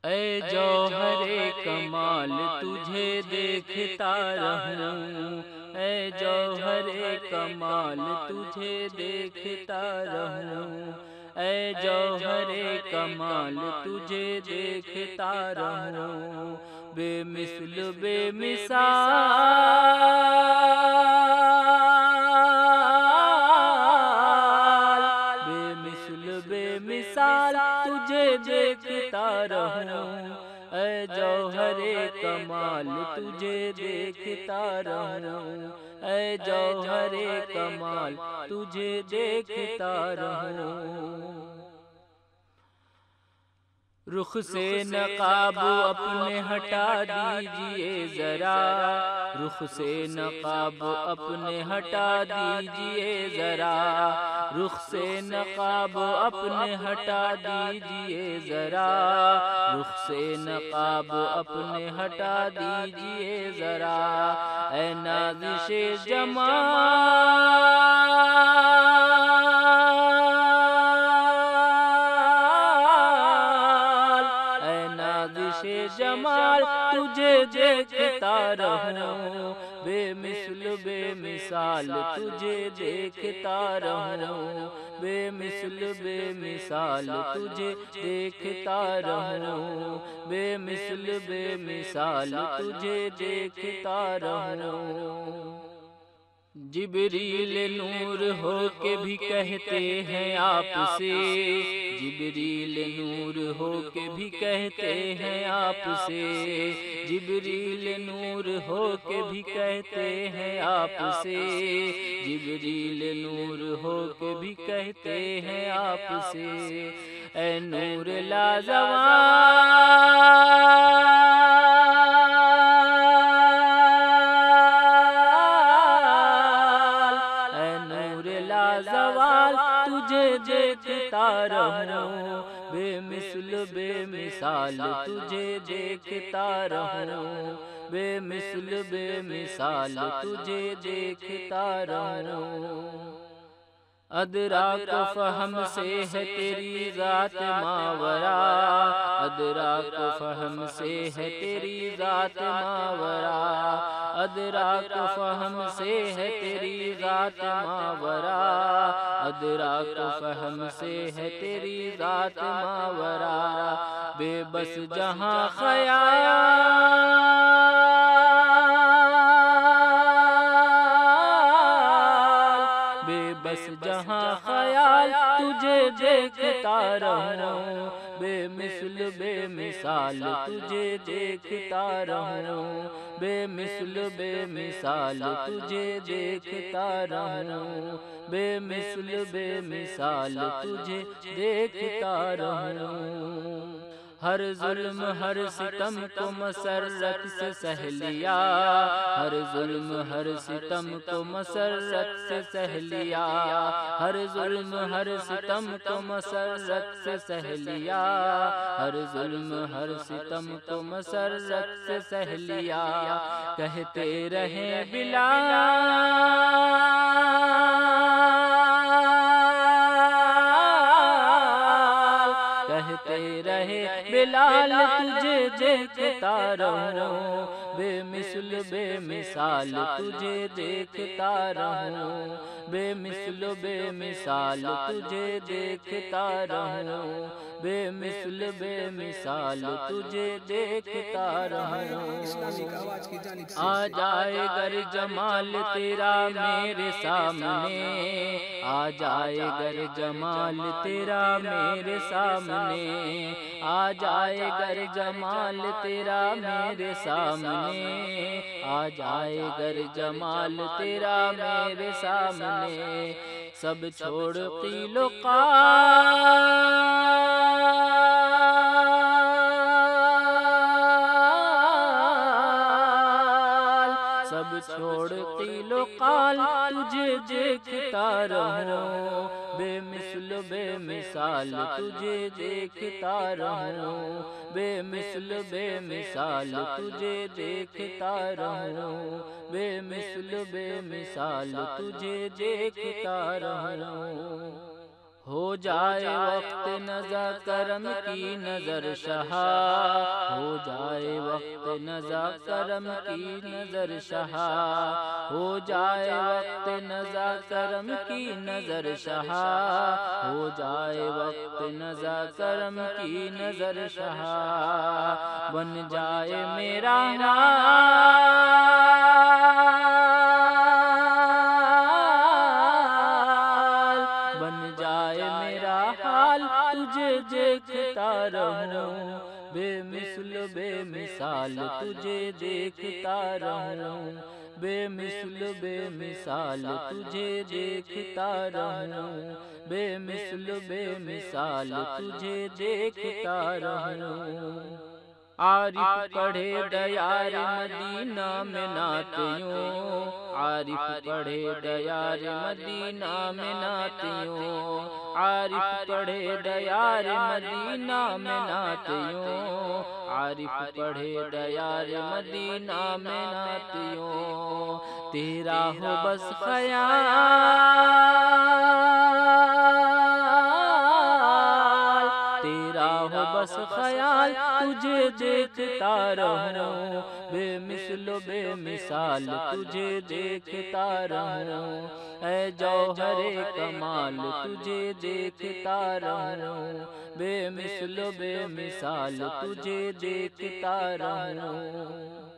اے جوہر کمال تجھے دیکھتا رہوں، اے جوہر کمال تجھے دیکھتا رہوں، اے جوہر کمال تجھے دیکھتا رہوں، بے مثل بے مثال، بے مثل بے مثال تجھے دیکھتا رہوں، اے جوہر کمال تجھے دیکھتا رہوں، اے جوہر کمال تجھے دیکھتا رہوں۔ رخ سے نقاب اپنے ہٹا دیجئے ذرا، رخ سے نقاب اپنے ہٹا دیجئے ذرا، رخ سے نقاب اپنے ہٹا دیجئے ذرا، رخ سے نقاب اپنے ہٹا دیجئے ذرا، اے نازش جمال، اے نازش جمال تجھے دیکھتا رہوں، بے مثل بے مثال تجھے دیکھتا رہوں، بے مثل بے مثال تجھے دیکھتا رہوں، بے مثل بے مثال تجھے دیکھتا رہوں۔ جبریل نور ہو کے بھی کہتے ہیں آپ سے، جبریل نور ہو کے بھی کہتے ہیں آپ سے، جبریل نور ہو کے بھی کہتے ہیں آپ سے، جبریل نور ہو کے بھی کہتے ہیں آپ سے، اے نور لازوال تجھے دیکھتا رہوں، بے مثل بے مثال تجھے دیکھتا رہوں، بے مثل بے مثال تجھے دیکھتا رہوں۔ ادراک و فہم سے ہے تیری ذات ماورا، ادراک و فہم سے ہے تیری ذات ماورا، ادراک و فہم سے ہے تیری ذات ماورا، ادراک و فہم سے ہے تیری ذات ماورا، بے بس جہاں خیال، بے بس جہاں خیال تجھے دیکھتا رہوں، بے مثل بے مثال تجھے دیکھتا رہوں، بے مثل بے مثال تجھے دیکھتا رہوں، بے مثل بے مثال تجھے دیکھتا رہوں۔ ہر ظلم ہر ستم کو مسرت سے سہ لیا، ہر ظلم ہر ستم کو مسرت سے سہ لیا، ہر ظلم ہر ستم کو مسرت سے سہ لیا، ہر ظلم ہر ستم کو مسرت سے سہ لیا، کہتے رہیں بلال، کہتے رہے بلال تجھے دیکھتا رہوں، بے مثل بے مثال تجھے دیکھتا رہوں، بے مثل بے مثال تجھے دیکھتا رہوں، بے مثل بے مثال تجھے دیکھتا رہوں۔ آ جائے گر جمال تیرا میرے سامنے، آ جائے گر جمال تیرا میرے سامنے، آ جائے گر جمال تیرا میرے سامنے، آ جائے گر جمال تیرا میرے سامنے، سب چھوڑ قیل و قال، سب چھوڑ قیل و قال تجھے دیکھتا رہوں، بے مثل بے مثال تجھے دیکھتا رہوں، بے مثل بے مثال تجھے دیکھتا رہوں، بے مثل بے مثال تجھے دیکھتا رہوں۔ ہو جائے وقت نظر کرم کی نظر شہا، ہو جائے وقت نظر کرم کی نظر شہا، ہو جائے وقت نظر کرم کی نظر شہا، ہو جائے وقت نظر کرم کی نظر شہا، بن جائے میرا تجھے دیکھتا رہوں، بے مثل بے مثال تجھے دیکھتا رہوں، بے مثل بے مثال تجھے دیکھتا رہوں، بے مثل بے مثال تجھے دیکھتا رہوں۔ عارف پڑھے دیار مدینہ میں نعت یوں، عارف پڑھے دیار مدینہ میں نعت یوں، عارف پڑھے دیار مدینہ میں نعت یوں، عارف پڑھے دیار مدینہ میں نعت یوں، تیرا ہو بس خیال بس خیال تجھے دیکھتا رہوں، بے مثل و بے مثال تجھے دیکھتا رہوں، اے جوہر کمال تجھے دیکھتا رہوں، بے مثل و بے مثال تجھے دیکھتا رہوں۔